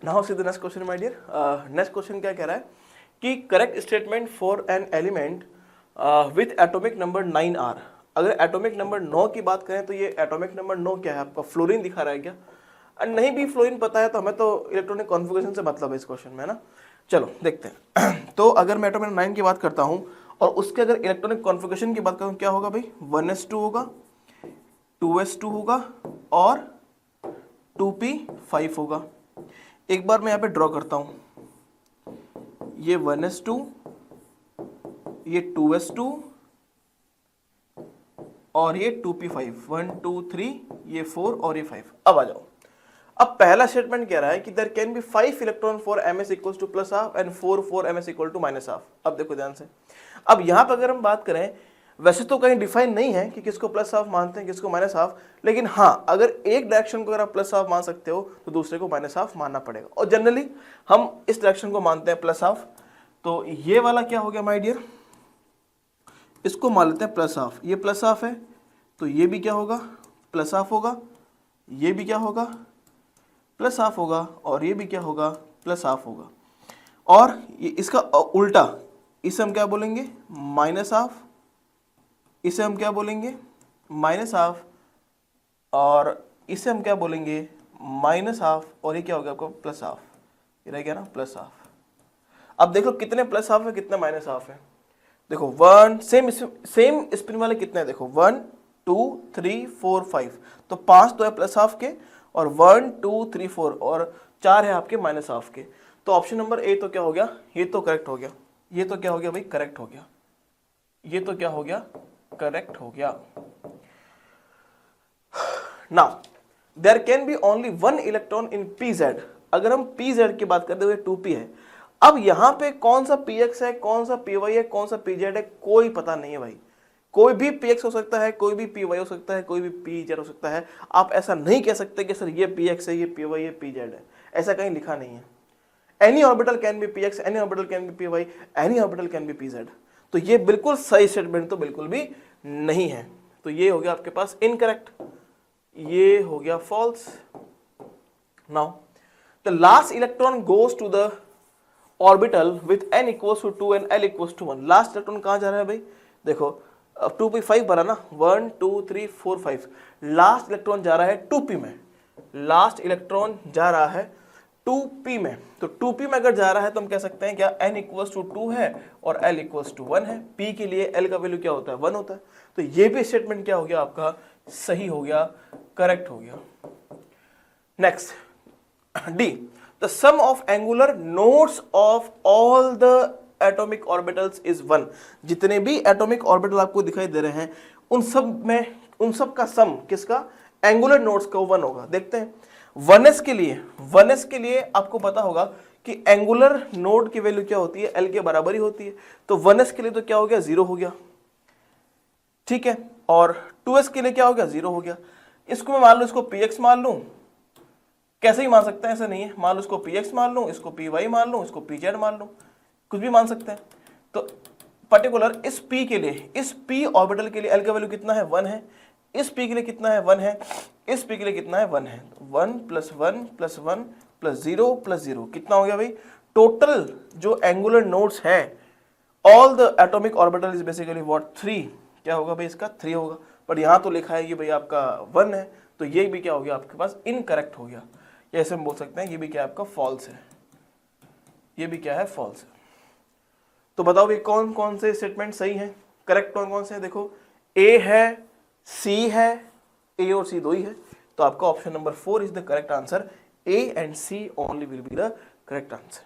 Now see the next question my dear. Next question क्या कह रहा है कि correct statement for an element with atomic number 9R। अगर एटॉमिक नंबर 9 की बात करें तो ये एटॉमिक नंबर 9 क्या है आपका, फ्लोरीन दिखा रहा है क्या? नहीं भी फ्लोरीन पता है तो हमें तो इलेक्ट्रॉनिक कॉन्फ़िगरेशन से मतलब है इस क्वेश्चन में, है ना। चलो देखते हैं। तो अगर मैं एटॉमिक 9 की बात करता हूं और उसके अगर इलेक्ट्रॉनिक कॉन्फ़िगरेशन की बात करूं, क्या होगा भाई? 1s2 होगा, 2s2 होगा और 2p5 होगा। एक बार मैं यहाँ पे ड्रॉ करता हूं, ये 1s2, ये 2s2 और ये 2p5, 1 2 3, ये 4 और ये 5। अब आ जाओ। अब पहला स्टेटमेंट कह रहा है कि there can be 5 electron for ms equals to plus half and 4 for ms equal to minus half. अब देखो ध्यान से, अब यहाँ पर अगर हम बात करें, वैसे तो कहीं डिफाइन नहीं है कि किसको प्लस हाफ मानते हैं किसको माइनस हाफ, लेकिन हाँ अगर एक डायरेक्शन को अगर आप प्लस हाफ मान सकते हो तो दूसरे को माइनस हाफ मानना पड़ेगा, और जनरली हम इस डायरेक्शन को मानते हैं प्लस हाफ। तो ये वाला क्या हो गया माय डियर, इसको मान लेते हैं प्लस हाफ। ये प्लस हाफ है तो ये भी क्या होगा, प्लस हाफ होगा। ये भी क्या होगा, प्लस हाफ होगा। और ये भी क्या होगा, प्लस हाफ होगा। और ये इसका उल्टा, इसे हम क्या बोलेंगे, माइनस हाफ। इसे हम क्या बोलेंगे, माइनस हाफ। और इसे हम क्या बोलेंगे, माइनस हाफ। और ये क्या हो गया आपको, प्लस हाफ। ये रह गया ना प्लस हाफ। अब देखो कितने प्लस हाफ है कितने माइनस हाफ है। देखो 1 सेम स्पिन वाले कितने हैं, देखो 1 2 3 4 5, तो 5 तो है प्लस हाफ के, और 1 2 3 4 और 4 है आपके माइनस हाफ के। तो ऑप्शन नंबर ए तो क्या हो गया, ये तो करेक्ट हो गया। ये तो क्या हो गया भाई, करेक्ट हो गया। ये तो क्या हो गया, करेक्ट हो गया। Now there can be only 1 electron in pz। अगर हम pz की बात करते हुए 2p है। अब यहां पे कौन सा px है, कौन सा py है, कौन सा pz है, कोई पता नहीं है भाई। कोई भी px हो सकता है, कोई भी py हो सकता है, कोई भी pz हो सकता है। आप ऐसा नहीं कह सकते कि सर ये px है, ये py, ये pz है, ऐसा कहीं लिखा नहीं है। Any orbital can be px, any orbital can be py, any orbital can be pz। तो ये बिल्कुल सही स्टेटमेंट तो बिल्कुल भी नहीं है। तो ये हो गया आपके पास इनकरेक्ट, ये हो गया false. Now the last electron goes to the orbital with n equals to 2 and l equals to 1। Last electron कहां जा रहा है भाई, देखो 2p5 भरा ना, 1 2 3 4 5। लास्ट इलेक्ट्रॉन जा रहा है 2p में, लास्ट इलेक्ट्रॉन जा रहा है 2p में। तो 2p में अगर जा रहा है तो हम कह सकते हैं क्या n इक्वल्स टू 2 है और l इक्वल्स टू 1 है। p के लिए l का वैल्यू क्या होता है, 1 होता है। तो ये भी स्टेटमेंट क्या हो गया आपका, सही हो गया, करेक्ट हो गया। Next D, the sum of angular nodes of all the atomic orbitals is 1। जितने भी एटॉमिक ऑर्बिटल आपको दिखाई दे रहे हैं उन सब का सम किसका, एंगुलर नोड्स का 1 होगा। देखते हैं 1s के लिए आपको पता होगा कि एंगुलर नोड की वैल्यू क्या होती है, l के बराबर ही होती है। तो 1s के लिए तो क्या हो गया, 0 हो गया, ठीक है। और 2s के लिए क्या हो गया, 0 हो गया। इसको मैं मान लो, इसको px मान लूं, कैसे ही मान सकते हैं, ऐसा नहीं है। मान लो इसको px मान लूं, इसको py मान लूं, इसको pz मान लूं, कुछ भी मान सकते हैं। तो पर्टिकुलर इस p के लिए, इस p ऑर्बिटल के लिए l का वैल्यू कितना है, 1 है। इस p के लिए कितना है, 1 है। इस p के लिए कितना है, 1 है। 1 + 1 + 1 + 0 + 0 कितना हो गया भाई, टोटल जो एंगुलर नोड्स है all the atomic orbital is basically what, 3। क्या होगा भाई, इसका 3 होगा। पर यहां तो लिखा है कि भाई आपका 1 है, तो ये भी क्या हो गया आपके पास, इनकरेक्ट हो गया। या ऐसे हम बोल सकते हैं ये भी क्या आपका फॉल्स है, ये भी क्या है, फॉल्स है। तो बताओ ये कौन कौन से स्टेटमेंट सही हैं, करेक्ट कौन कौन से हैं। देखो ए है, सी है, ए और सी दो ही है, तो आपका option number 4 is the correct answer. A and C only will be the correct answer.